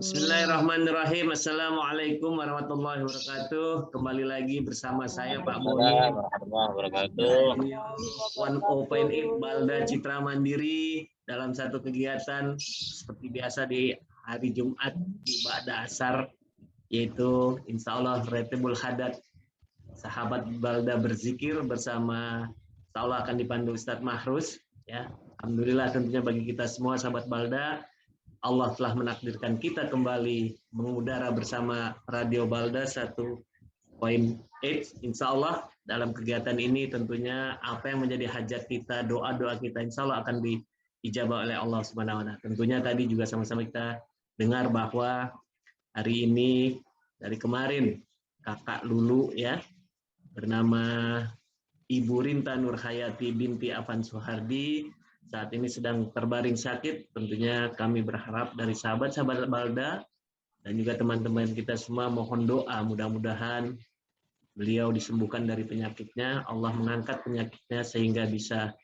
Bismillahirrahmanirrahim. Assalamualaikum warahmatullahi wabarakatuh. Kembali lagi bersama saya Pak Boni. Warahmatullahi wabarakatuh. One Open Balda Citra Mandiri dalam satu kegiatan seperti biasa di hari Jumat di Ba'da Asar, yaitu Insya Allah Retibul Hadat. Sahabat Balda berzikir bersama, Insya Allah akan dipandu Ustadz Mahrus. Ya, alhamdulillah tentunya bagi kita semua sahabat Balda, Allah telah menakdirkan kita kembali mengudara bersama Radio Balda 1.8. Insya Allah dalam kegiatan ini tentunya apa yang menjadi hajat kita, doa-doa kita insya Allah akan diijabah oleh Allah Subhanahu wa Ta'ala. Tentunya tadi juga sama-sama kita dengar bahwa hari ini dari kemarin kakak Lulu ya bernama Ibu Rinta Nurhayati binti Afan Suhardi saat ini sedang terbaring sakit. Tentunya kami berharap dari sahabat-sahabat Balda dan juga teman-teman kita semua mohon doa mudah-mudahan beliau disembuhkan dari penyakitnya, Allah mengangkat penyakitnya sehingga bisa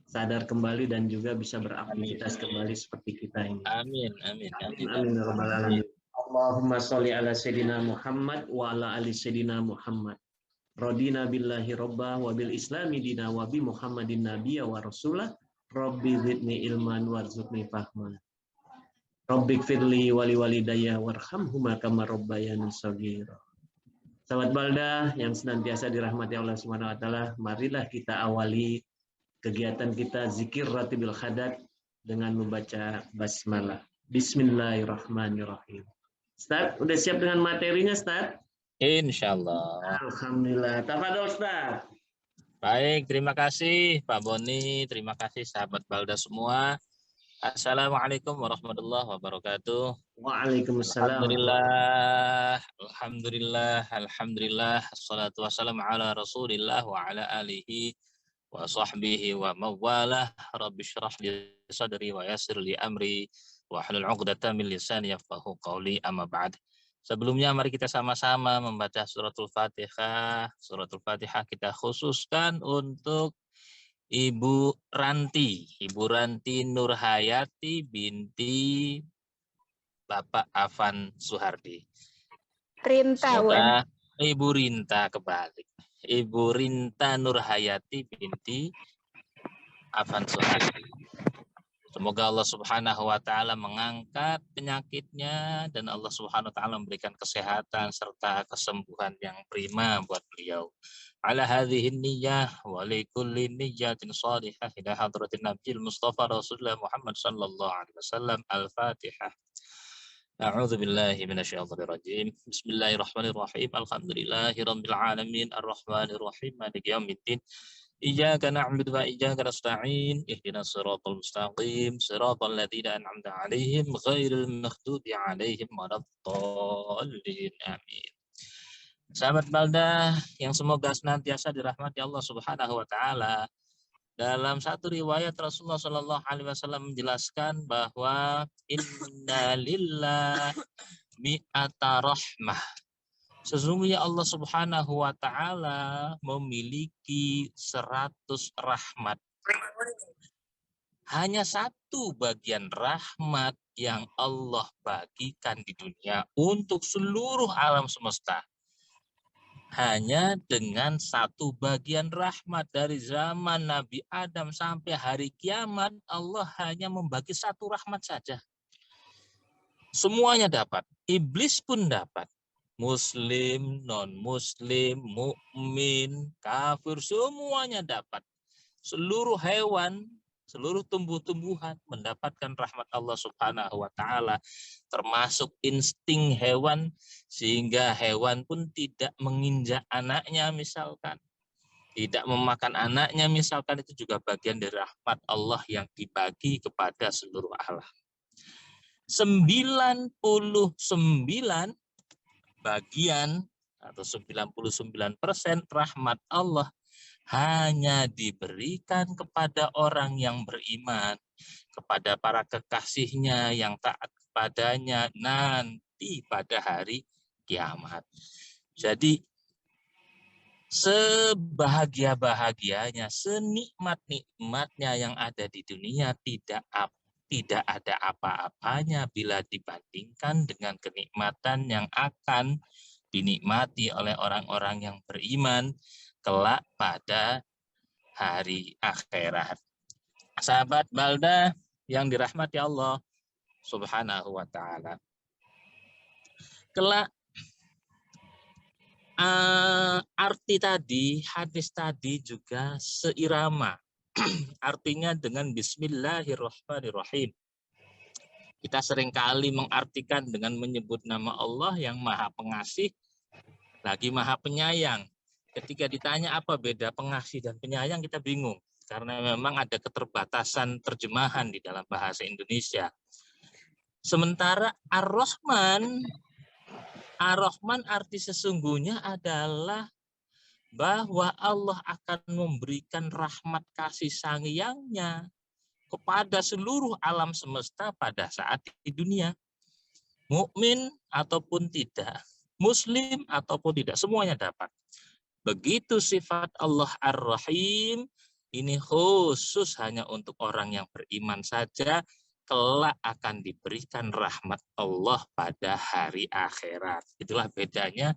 sadar kembali dan juga bisa beraktivitas kembali seperti kita ini. Amin, amin, amin. Amin ya rabbal alamin. Allahumma sholli ala sayyidina Muhammad wa ala ali sayyidina Muhammad. Radina billahi robba wa bil islami dina wa bi Muhammadin nabiyya wa rasulah. Rabbi zidni ilman warzuqni fahman. Rabbi gfirli wali walidayya warhamhuma kama rabbayani shaghira. Sahabat Balda yang senantiasa dirahmati Allah Subhanahu wa taala, marilah kita awali kegiatan kita zikir Ratibil Hadat dengan membaca basmalah. Bismillahirrahmanirrahim. Ustaz, udah siap dengan materinya, Ustaz? Insyaallah. Alhamdulillah. Tafadhol, Ustaz. Baik, terima kasih Pak Boni, terima kasih sahabat Balda semua. Assalamualaikum warahmatullahi wabarakatuh. Waalaikumsalam. Alhamdulillah. Assalatu wassalamu ala Rasulillah wa ala alihi wa sahbihi wa mawalah. Rabbi syrah li sadri wa yassir li amri wa hlul 'uqdatam min lisani yafqahu qawli, amma ba'd. Sebelumnya mari kita sama-sama membaca suratul Fatihah. Suratul Fatihah kita khususkan untuk Ibu Ranti Nurhayati binti Bapak Afan Suhardi. Ibu Rinta kebalik. Ibu Rinta Nurhayati binti Afan Suhardi. Semoga Allah Subhanahu wa taala mengangkat penyakitnya dan Allah Subhanahu wa taala memberikan kesehatan serta kesembuhan yang prima buat beliau. Ala hadhihi niyyah wa li kulli niyyatin shalihah ila hadratin Nabiyil Mustafa Rasulullah Muhammad sallallahu alaihi wasallam. Al-Fatihah. A'udzu billahi minasyaitonir rajim. Bismillahirrahmanirrahim. Alhamdulillahirabbil alamin arrahmanir rahim maliki yaumiddin. Iyyaka na'budu wa iyyaka nasta'in. Ihdinas siratal mustaqim, siratal ladzina an'amta 'alaihim ghairil maghdubi 'alaihim waladdallin. Amin. Sahabat Balda yang semoga senantiasa dirahmati Allah Subhanahu wa taala. Dalam satu riwayat Rasulullah Shallallahu alaihi wasallam menjelaskan bahwa innalillahi mi'ata rahmah. Sesungguhnya Allah Subhanahu wa taala memiliki 100 rahmat. Hanya satu bagian rahmat yang Allah bagikan di dunia untuk seluruh alam semesta. Hanya dengan satu bagian rahmat dari zaman Nabi Adam sampai hari kiamat, Allah hanya membagi satu rahmat saja. Semuanya dapat, iblis pun dapat. Muslim, non-muslim, mukmin, kafir, semuanya dapat. Seluruh hewan, seluruh tumbuh-tumbuhan mendapatkan rahmat Allah Subhanahu wa taala, termasuk insting hewan, sehingga hewan pun tidak menginjak anaknya misalkan, tidak memakan anaknya misalkan, itu juga bagian dari rahmat Allah yang dibagi kepada seluruh alam. 99 bagian atau 99% rahmat Allah hanya diberikan kepada orang yang beriman, kepada para kekasihnya yang taat kepadanya nanti pada hari kiamat. Jadi sebahagia-bahagianya, senikmat-nikmatnya yang ada di dunia tidak tidak ada apa-apanya bila dibandingkan dengan kenikmatan yang akan dinikmati oleh orang-orang yang beriman kelak pada hari akhirat. Sahabat Balda yang dirahmati Allah Subhanahu wa taala. Kelak arti tadi, hadis tadi juga seirama. Artinya dengan Bismillahirrahmanirrahim. Kita seringkali mengartikan dengan menyebut nama Allah yang Maha Pengasih, lagi Maha Penyayang. Ketika ditanya apa beda pengasih dan penyayang, kita bingung. Karena memang ada keterbatasan terjemahan di dalam bahasa Indonesia. Sementara Ar-Rahman arti sesungguhnya adalah bahwa Allah akan memberikan rahmat kasih sayangnya kepada seluruh alam semesta pada saat di dunia. Mukmin ataupun tidak, muslim ataupun tidak, semuanya dapat. Begitu sifat Allah Ar-Rahim, ini khusus hanya untuk orang yang beriman saja, kelak akan diberikan rahmat Allah pada hari akhirat. Itulah bedanya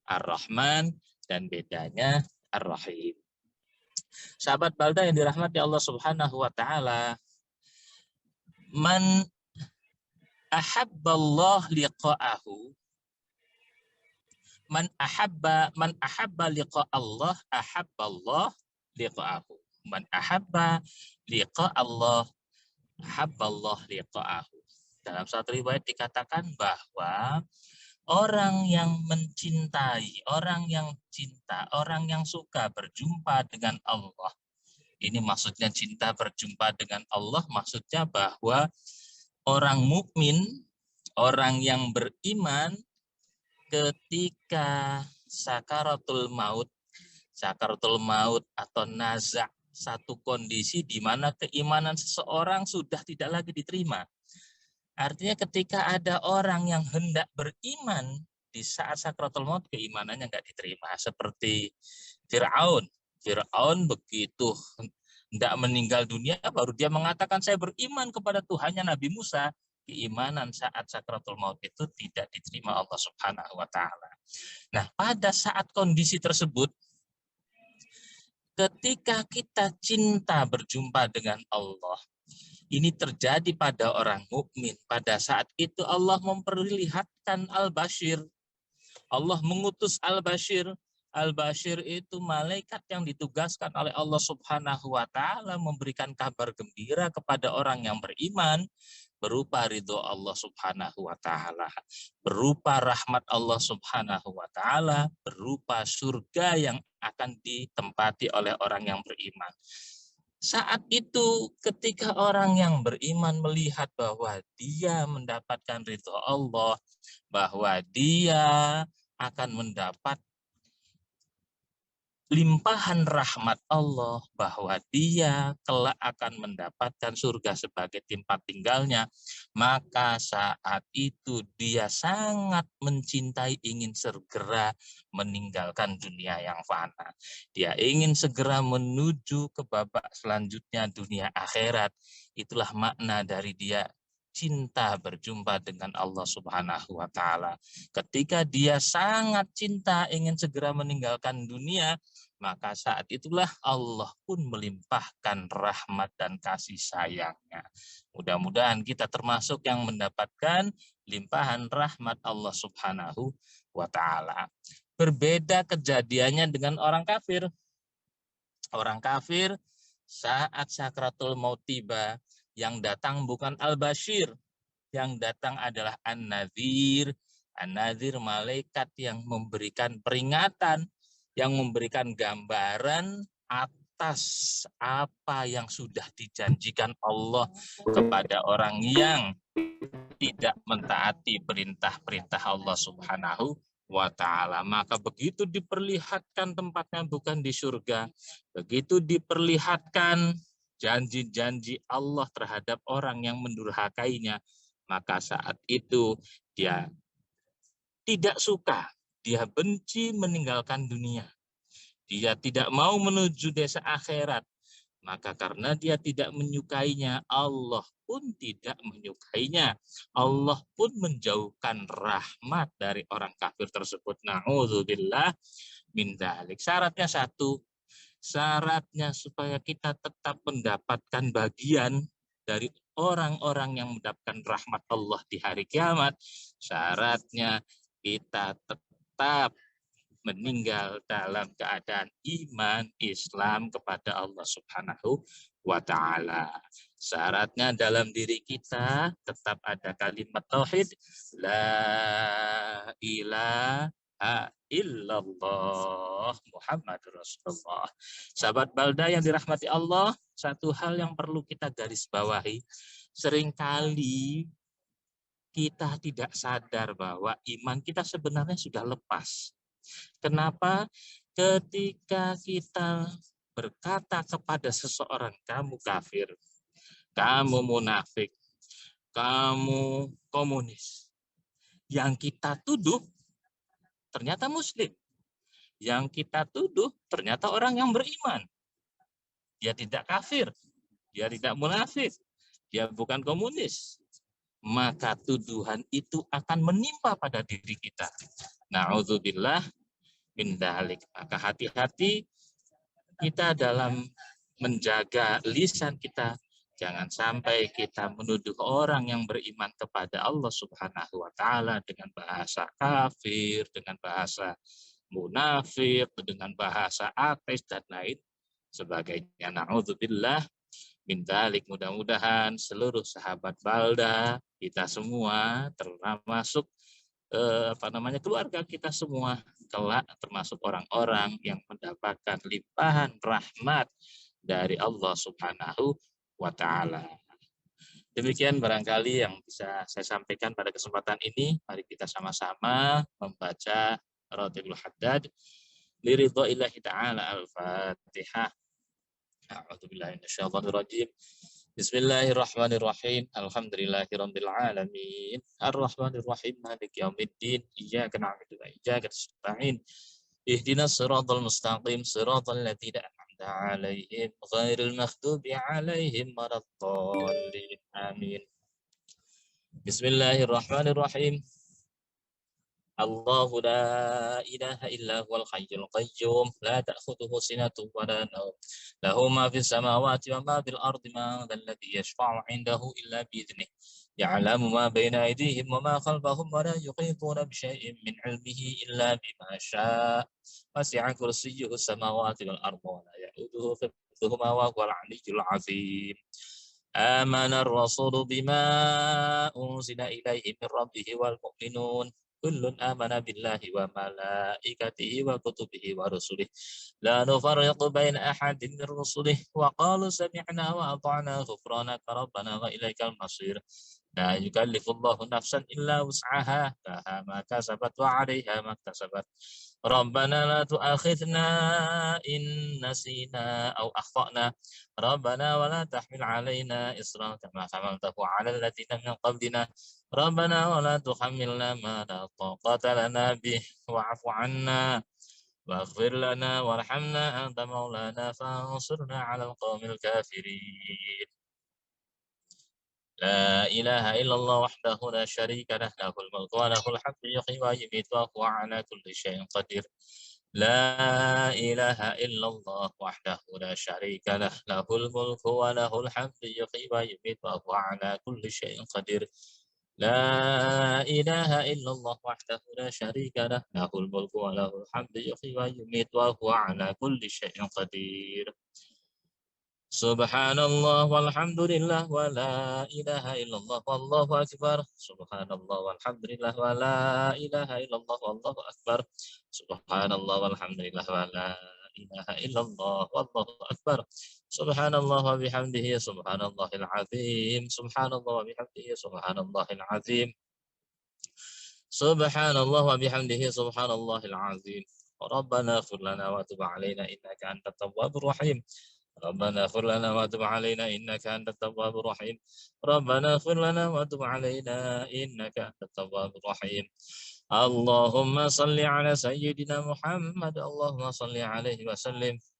Ar-Rahman dan bedanya Ar-Rahim. Sahabat Balda yang dirahmati Allah Subhanahu wa taala, man ahabballah liqa'ahu, man ahabba liqa Allah ahabballah liqa'ahu. Man ahabba liqa Allah ahabballah liqa'ahu. Dalam satu riwayat dikatakan bahwa orang yang mencintai, orang yang cinta, orang yang suka berjumpa dengan Allah. Ini maksudnya cinta berjumpa dengan Allah, maksudnya bahwa orang mukmin, orang yang beriman ketika sakaratul maut atau nazak, satu kondisi di mana keimanan seseorang sudah tidak lagi diterima. Artinya ketika ada orang yang hendak beriman di saat sakaratul maut, keimanannya nggak diterima. Seperti Fir'aun. Fir'aun begitu hendak meninggal dunia, baru dia mengatakan saya beriman kepada Tuhannya Nabi Musa. Keimanan saat sakaratul maut itu tidak diterima Allah Subhanahu wa taala. Nah, pada saat kondisi tersebut, ketika kita cinta berjumpa dengan Allah, ini terjadi pada orang mukmin. Pada saat itu Allah memperlihatkan Al-Bashir. Allah mengutus Al-Bashir. Al-Bashir itu malaikat yang ditugaskan oleh Allah Subhanahu wa taala memberikan kabar gembira kepada orang yang beriman berupa ridho Allah Subhanahu wa taala, berupa rahmat Allah Subhanahu wa taala, berupa surga yang akan ditempati oleh orang yang beriman. Saat itu ketika orang yang beriman melihat bahwa dia mendapatkan ridho Allah, bahwa dia akan mendapat limpahan rahmat Allah, bahwa dia kelak akan mendapatkan surga sebagai tempat tinggalnya, maka saat itu dia sangat mencintai, ingin segera meninggalkan dunia yang fana. Dia ingin segera menuju ke babak selanjutnya, dunia akhirat. Itulah makna dari dia cinta berjumpa dengan Allah Subhanahu wa taala. Ketika dia sangat cinta ingin segera meninggalkan dunia, maka saat itulah Allah pun melimpahkan rahmat dan kasih sayangnya. Mudah-mudahan kita termasuk yang mendapatkan limpahan rahmat Allah Subhanahu wa taala. Berbeda kejadiannya dengan orang kafir. Orang kafir saat sakratul maut tiba, yang datang bukan Al-Bashir, yang datang adalah An-Nadhir. An-Nadhir malaikat yang memberikan peringatan, yang memberikan gambaran atas apa yang sudah dijanjikan Allah kepada orang yang tidak mentaati perintah-perintah Allah Subhanahu wa taala. Maka begitu diperlihatkan tempatnya bukan di surga, begitu diperlihatkan janji-janji Allah terhadap orang yang mendurhakainya, maka saat itu dia tidak suka, dia benci meninggalkan dunia. Dia tidak mau menuju desa akhirat. Maka karena dia tidak menyukainya, Allah pun tidak menyukainya. Allah pun menjauhkan rahmat dari orang kafir tersebut. Na'udzubillah min dzalik. Syaratnya satu, syaratnya supaya kita tetap mendapatkan bagian dari orang-orang yang mendapatkan rahmat Allah di hari kiamat. Syaratnya kita tetap meninggal dalam keadaan iman Islam kepada Allah Subhanahu wa taala. Syaratnya dalam diri kita tetap ada kalimat tauhid, la ilaha illallah Muhammadur Rasulullah. Sahabat Balda yang dirahmati Allah, satu hal yang perlu kita garis bawahi, seringkali kita tidak sadar bahwa iman kita sebenarnya sudah lepas. Kenapa? Ketika kita berkata kepada seseorang, kamu kafir, kamu munafik, kamu komunis. Yang kita tuduh ternyata muslim. Yang kita tuduh ternyata orang yang beriman. Dia tidak kafir, dia tidak munafik, dia bukan komunis. Maka tuduhan itu akan menimpa pada diri kita. Na'udzubillah min dzalik. Maka hati-hati kita dalam menjaga lisan kita. Jangan sampai kita menuduh orang yang beriman kepada Allah Subhanahu wa taala dengan bahasa kafir, dengan bahasa munafik, dengan bahasa ateis dan lain sebagainya. Na'udzubillah min dzalik. Mudah-mudahan seluruh sahabat Balda, kita semua termasuk keluarga kita semua kelak termasuk orang-orang yang mendapatkan limpahan rahmat dari Allah Subhanahu wa taala. Demikian barangkali yang bisa saya sampaikan pada kesempatan ini. Mari kita sama-sama membaca Ratibul Haddad liridha'illahi ta'ala. Al-Fatihah. A'udzubillahi minasyaitonir rajim. Bismillahirrahmanirrahim. Alhamdulillahirabbil alamin. Arrahmanir rahim. Maliki yaumiddin. Iyyaka na'budu wa iyyaka nasta'in. Ihdinas siratal mustaqim. Siratal ladzina an'amta 'alaihim ghairil maghdubi 'alaihim waladdallin. Amin. Bismillahirrahmanirrahim. Allahu la ilaha illa huwal hayyul qayyum la ta'khudhuhu sinatun wa la nawm lahu ma fis samawati wa ma fil ardi man dhal ladzi yashfa'u 'indahu illa bi idhnihi ya'lamu ma bayna aydihim wa ma khalfahum wa la yuhituna bi syai'in min 'ilmihi illa bima syaa' wasi'a kursiyyuhu samawati wal arda wa la ya'uduhu hifdhuhuma wa huwal 'aliyyul 'azim. Amana ar-rasulu bima unzila ilaihi min rabbih wal mu'minun kullun amana billahi wa malaikatihi wa kutubihi wa rusulihi la nufarriqu baina ahadin min rusulihi wa qalu sami'na wa ata'na ghufranaka rabbana wa ilaikal masir. La yukallifullahu nafsan illa wus'aha laha ma kasabat wa 'alaiha ma iktasabat. Rabbana la tu'akhidhna in nasina aw akhtana. Rabbana wa la tahmil 'alaina isran kama hamaltahu 'alal ladzina min qablina. Rabbana wa la tuhammilna ma la taqata lana bih wa'fu 'anna waghfir lana warhamna anta maulana fansurna 'alal qaumil kafirin. La ilaha illallah wahdahu la syarika lah lahul mulku wa lahul hamdu yuhyi wa yumiitu wa huwa 'ala kulli syai'in qadir. La ilaha illallah wahdahu la syarika lah lahul mulku wa lahul hamdu yuhyi wa yumiitu wa huwa 'ala kulli syai'in qadir. La ilaha illallah wahdahu la syarika lah lahul mulku wa lahul hamdu yuhyi wa yumiitu wa huwa 'ala kulli syai'in qadir. Subhanallah walhamdulillah wa la ilaha illallah wallahu akbar. Subhanallah walhamdulillah wa la ilaha illallah wallahu akbar. Subhanallah walhamdulillah wa la ilaha illallah wallahu akbar. Subhanallah wa bihamdihi subhanallahil azim. Subhanallah wa bihamdihi subhanallahil azim. Subhanallah wa bihamdihi subhanallahil azim. Rabbana ighfir lana wa tub 'alaina innaka antat tawwabur rahim. ربنا اغفر لنا وتب علينا إنك أنت التواب الرحيم. ربنا اغفر لنا وتب علينا إنك أنت التواب الرحيم. اللهم صل على سيدنا محمد. اللهم صل عليه وسلم.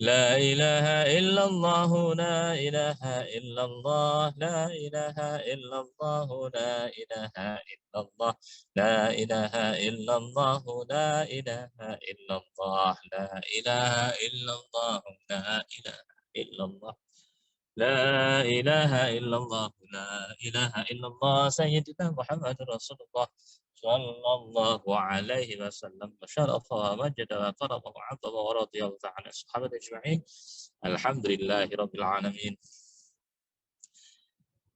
لا إله إلا الله لا إله إلا الله لا إله إلا الله لا إله إلا الله لا إله إلا الله لا إله إلا الله لا إله إلا الله لا إله إلا الله لا إله إلا الله لا إله إلا الله سيدنا محمد رسول الله صلى الله عليه وسلم وشرف ومجد وكرم وعظم ورضي الله عن الصحابة أجمعين الحمد لله رب العالمين.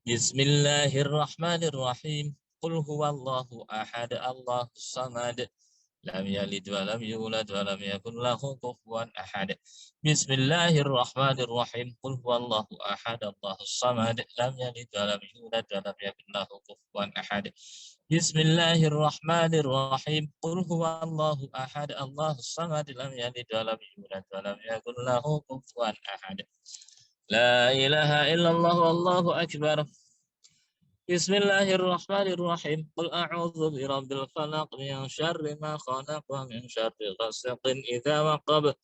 بسم الله الرحمن الرحيم قل هو الله أحد الله الصمد لم يلد ولم يولد ولم يكن له كفوا أحد. بسم الله الرحمن الرحيم قل هو الله أحد الله الصمد لم يلد ولم يولد ولم يكن له كفوا أحد. بسم الله الرحمن الرحيم قل هو الله أحد الله الصمد لم يلد ولم يولد ولم يكن له كفوا أحد. لا إله إلا الله والله أكبر. بسم الله الرحمن الرحيم قل أعوذ برب الفلق من شر ما خلق ومن شر غاسق إذا وقب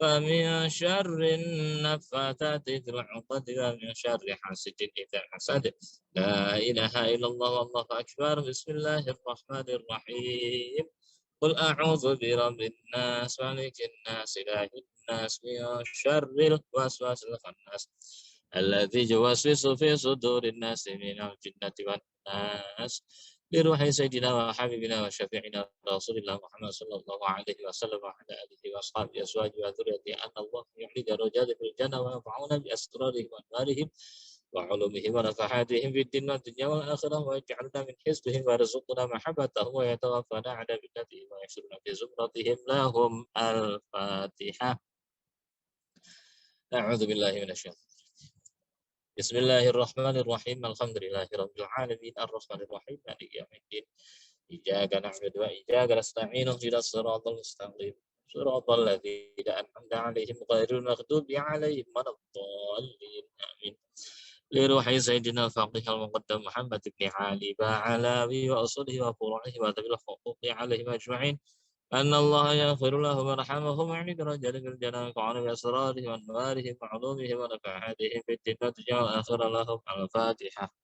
ومن شر النفاثات في العقد ومن شر حاسد إذا حسد. لا إله إلا الله والله أكبر. بسم الله الرحمن الرحيم قل أعوذ برب الناس ملك الناس إله الناس من شر الوسواس الخناس الذي يوسوس في صدور الناس من الجنة والناس. لروح سيدنا وحبيبنا وشفيعنا رسول الله محمد صلى الله عليه وسلم وعلى آله وأصحابه أزواجه وذريته أن الله يحيي درجات في الجنة وينفعون بأسرارهم وأنوارهم وعلومهم ونفحاتهم في الدين والدنيا والآخرة ويجعلنا من حزبهم ويرزقنا محبتهم ويتوفانا على ملتهم ويحشرنا في زمرتهم. لهم الفاتحة. أعوذ بالله من الشيطان. بسم الله الرحمن الرحيم الحمد لله رب العالمين الرحمن الرحيم مالك يوم الدين إياك نعبد وإياك نستعين اهدنا الصراط المستقيم صراط الذين أنعمت عليهم غير المغضوب عليهم ولا الضالين آمين. لروح سيدنا الفقيه المقدم محمد بن علي وعلى وأصله وفروعه وذوي الحقوق عليهم أجمعين أن الله يغفر لهم ويرحمهم ويعلي درجات في الجنة وينفعون بأسرارهم وأنوارهم وعلومهم ونفحاتهم في الدنيا والدنيا والآخرة. لهم الفاتحة.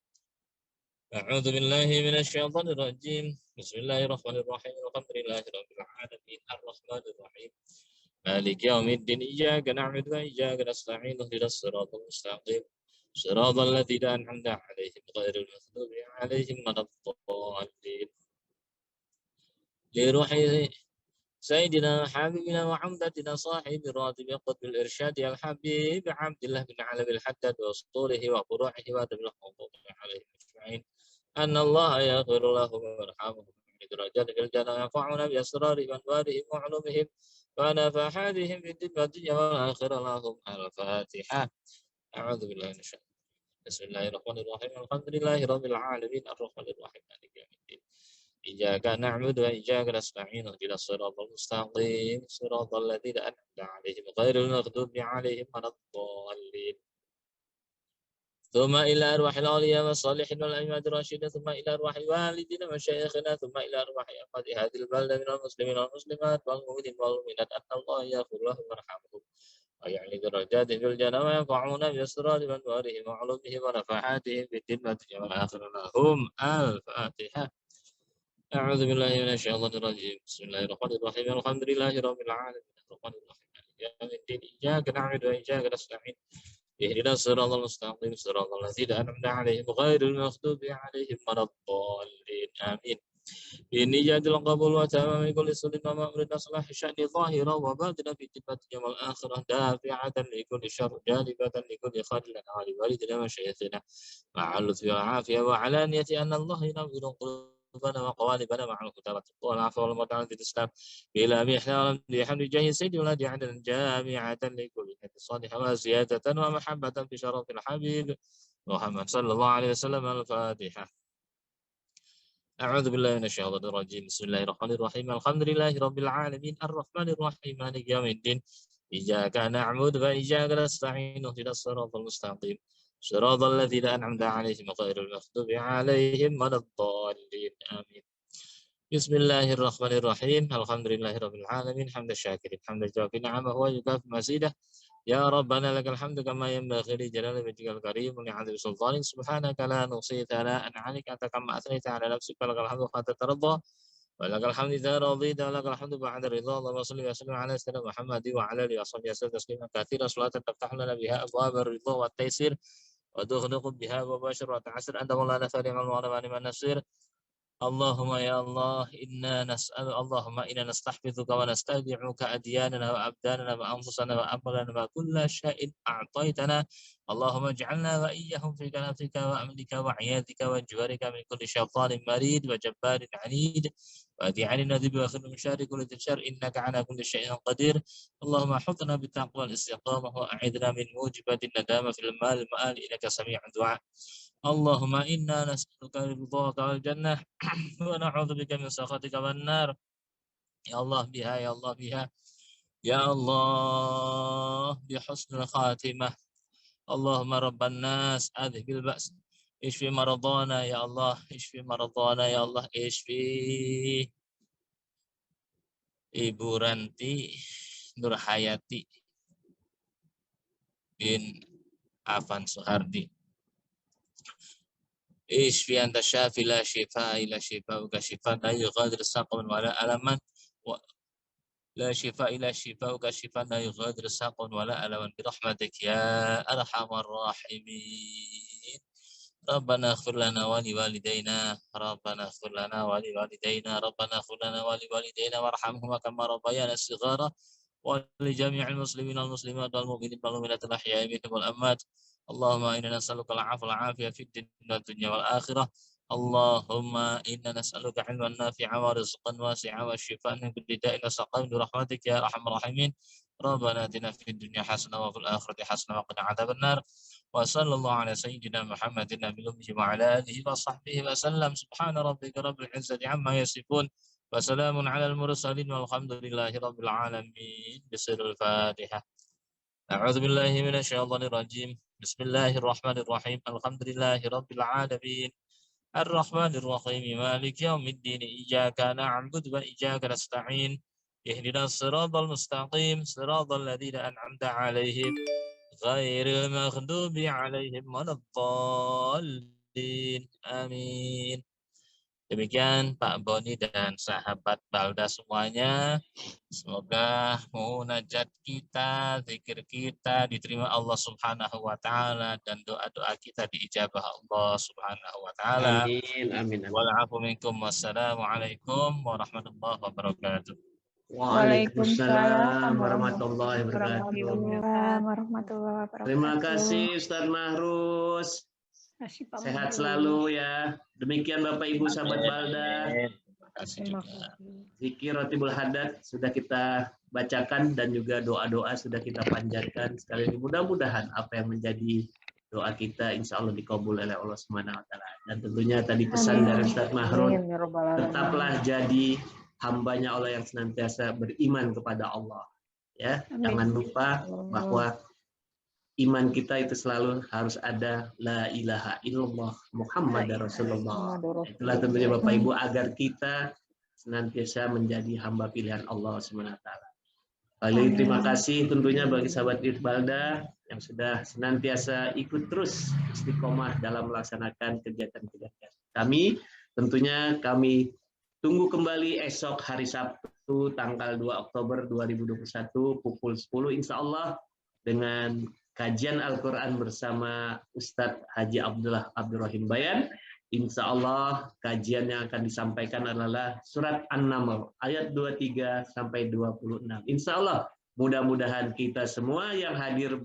أعوذ بالله من الشيطان الرجيم. بسم الله الرحمن الرحيم الحمد لله رب العالمين الرحمن الرحيم مالك يوم الدين إياك نعبد وإياك نستعين اهدنا الصراط المستقيم صراط الذين أنعمت عليهم غير المغضوب عليهم ولا الضالين. لروح سيدنا حبيبنا وعمدتنا صاحب الراتب قطب الإرشاد الحبيب عبد الله بن علي الحداد وأسطوره وفروعه وأدب الحقوق عليه أجمعين أن الله يغفر لهم ويرحمهم بدرجات في الجنة وينفعنا بأسرارهم وأنوارهم وعلومهم ونفحاتهم في الدنيا والآخرة. لهم الفاتحة. أعوذ بالله من الشيطان. بسم الله الرحمن الرحيم الحمد لله رب العالمين الرحمن الرحيم مالك يوم الدين إياك نعبد وإياك نستعين اهدنا الصراط المستقيم صراط الذين أنعمت عليهم غير المغضوب عليهم ولا الضالين. ثم إلى أرواح الأولياء والصالحين والأئمة الراشدين ثم إلى أرواح والدينا ومشايخنا ثم إلى أرواح أمة هذه البلدة من المسلمين والمسلمات والمؤمنين والمؤمنات أن الله يغفر لهم ويرحمهم ويعلي درجاتهم في الجنة وينفعون بأسرار وأنوارهم وعلومهم ونفحاتهم في الدين والدنيا والآخرة. لهم الفاتحة. أعوذ بالله من الشيطان الرجيم. بسم الله الرحمن الرحيم الحمد لله رب العالمين الرحمن الرحيم مالك يوم الدين إياك نعبد وإياك نستعين اهدنا الصراط المستقيم صراط الذين أنعمت عليهم غير المغضوب عليهم ولا الضالين آمين. إني جاد القبول وتمام كل سنة ومأمر صلاح الشأن ظاهرا وباطنا في الدنيا يوم الآخرة دافعة لكل شر جالبة لكل خير لنا ولوالدنا وشيخنا مع اللطف والعافية وعلانية أن الله ينور قلوبنا وقوالبنا مع الهدى والتقوى والعفو والمتعة في الإسلام إلى محنا بحمد جاه سيد ولاد عدن جامعة لكل نبي صالح وزيادة ومحبة في شرف الحبيب محمد صلى الله عليه وسلم. الفاتحة. أعوذ بالله من الشيطان الرجيم. بسم الله الرحمن الرحيم الحمد لله رب العالمين الرحمن الرحيم مالك يوم الدين إياك نعبد وإياك نستعين اهدنا الصراط المستقيم صراط الذين أنعمت عليهم غير المغضوب عليهم ولا الضالين آمين. بسم الله الرحمن الرحيم الحمد لله رب العالمين حمد الشاكرين حمد الجواب نعمه ويكافئ مزيده Ya Rabbana lakal hamdu kama yanbaghi li jalali wajhikal karim wa li'adhimi sultanik subhanaka la nuhsi thana'an 'alaika anta kama athnayta 'ala nafsika lakal hamdu hatta tarda wa lakal hamdu idza radita wa lakal hamdu ba'da ridha. Allahumma shalli wa sallim 'ala sayyidina Muhammad wa 'ala alihi wa sahbihi wasallam tasliman katsiran salatan taftahu lana biha abwaaba ar-ridha wat taysir wa tughliqu biha abwaaba asy-syarri wa ta'sir anta maulana fani'mal mawla wa ni'man nasir. Allahumma ya Allah Allahumma inna nastahfizuka wa nastaudi'uka adyanana wa abdanana wa anfusana wa amalana wa kulla syai'in a'taitana. Allahumma ij'alna wa iyyahum fi kanafika wa amlika wa 'iyadika wa jiwarika min kulli syaitanin marid wa jabbarin 'anid wa di'alina bi akhir min syarri kulli syarr innaka 'ala kulli syai'in qadir. Allahumma hutna bi taqwa al-istiqamah wa a'idna min mujibatin nadama fil mal ma'al innaka sami'ud du'a. Allahumma inna nas'aluka ridhaka wal jannah wa na'udzubika min sakhatika wan nar. Ya Allah biha ya Allah biha ya Allah bi husnil khatimah. Allahumma rabban nas adhibil ba's ishfi maradana ya Allah ishfi maradana ya Allah ishfi Ibu Ranti Nurhayati bin Afan Suhardi. Ishfi anta syafi la shifa ila shifauka shifaan la yughadiru saqaman wala alaman wa la shifa ila shifauka shifaan la yughadiru saqaman wala alaman bi rahmatik ya arhamar rahimin. Rabbana ighfir lana wa li walidayna Rabbana ighfir lana wa li walidayna Rabbana ighfir lana wa li walidayna warhamhuma kama rabbayana shighara wa li jami'il muslimin wal muslimat wal mu'minin wal mu'minat al ahya'i minhum wal amwat. Allahumma inna nas'aluka al-'afwa wal 'afiyah fid dunya wal akhirah. Allahumma inna nas'aluka 'ilman nafi'an wa rizqan wasi'an wa shifaa'an min kulli da'in wa saqamin bi rahmatika ya arhamar rahimin. Rabbana atina fid dunya hasanah wa fil akhirati hasanah wa qina 'adzabannar. Wa sallallahu ala sayyidina Muhammadin nabiyil ummi wa ala alihi wa sahbihi wa sallam. Subhana rabbika rabbil 'izzati 'amma yasifun wa salamun 'alal mursalin walhamdulillahi rabbil alamin. Bismillahil Fatihah. A'udzu billahi minasyaitonir rajim. Bismillahirrahmanirrahim. Alhamdulillahi rabbil alamin. Arrahmanir rahim. Maliki yaumiddin. Iyyaka na'budu wa iyyaka nasta'in. Ihdinas siratal mustaqim. Siratal ladzina an'amta 'alaihim ghairil maghdubi 'alaihim waladdallin. Amin. Demikian Pak Boni dan sahabat Balda semuanya. Semoga munajat kita, zikir kita diterima Allah Subhanahu wa taala dan doa-doa kita diijabah Allah Subhanahu wa taala. Amin, amin, amin. Wa'alaikum minkum. Wassalamualaikum warahmatullahi wabarakatuh. Waalaikumsalam warahmatullahi wabarakatuh. Warahmatullahi wabarakatuh. Terima kasih Ustaz Mahrus. Sehat selalu ya. Demikian Bapak Ibu sahabat Balda. Terima kasih juga. Zikir Rotibul Hadat sudah kita bacakan dan juga doa-doa sudah kita panjatkan. Sekali ini mudah-mudahan apa yang menjadi doa kita insya Allah dikabul oleh Allah Subhanahu wa taala. Dan tentunya tadi pesan dari Ustaz Mahrus, tetaplah jadi hambanya Allah yang senantiasa beriman kepada Allah. Ya, jangan lupa bahwa iman kita itu selalu harus ada la ilaha illallah Muhammadar Rasulullah. Itulah tentunya Bapak Ibu agar kita senantiasa menjadi hamba pilihan Allah SWT. Kali terima kasih tentunya bagi sahabat Balda yang sudah senantiasa ikut terus istiqomah dalam melaksanakan kegiatan-kegiatan kami. Tentunya kami tunggu kembali esok hari Sabtu tanggal 2 Oktober 2021 pukul 10 insya Allah dengan kajian Al-Quran bersama Ustadz Haji Abdullah Abdurrahim Bayan. Insya Allah kajian yang akan disampaikan adalah surat An-Naml ayat 23 sampai 26. Insya Allah mudah-mudahan kita semua yang hadir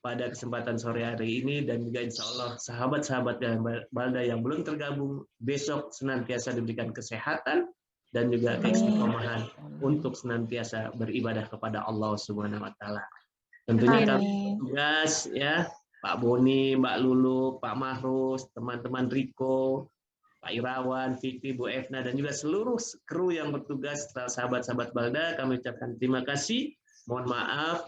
pada kesempatan sore hari ini dan juga insya Allah sahabat-sahabat yang Balda yang belum tergabung besok senantiasa diberikan kesehatan dan juga keistiqomahan untuk senantiasa beribadah kepada Allah Subhanahu wa taala. Tentunya kami tugas ya Pak Boni, Mbak Lulu, Pak Mahrus, teman-teman Riko, Pak Irawan, Fikri, Bu Efna dan juga seluruh kru yang bertugas sahabat-sahabat Balda kami ucapkan terima kasih. Mohon maaf.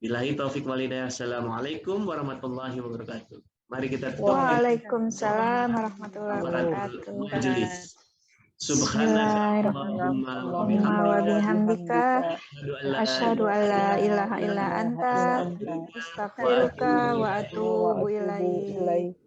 Billahi taufik walhidayah. Assalamualaikum warahmatullahi wabarakatuh. Mari kita tutup. Waalaikumsalam warahmatullahi wabarakatuh. Majelis. Subhanaka Bismillahirrahmanirrahim. Allahumma wa Wa bihamdika bihamdika asyhadu an la ilaha illa anta astaghfiruka wa atubu ilaik.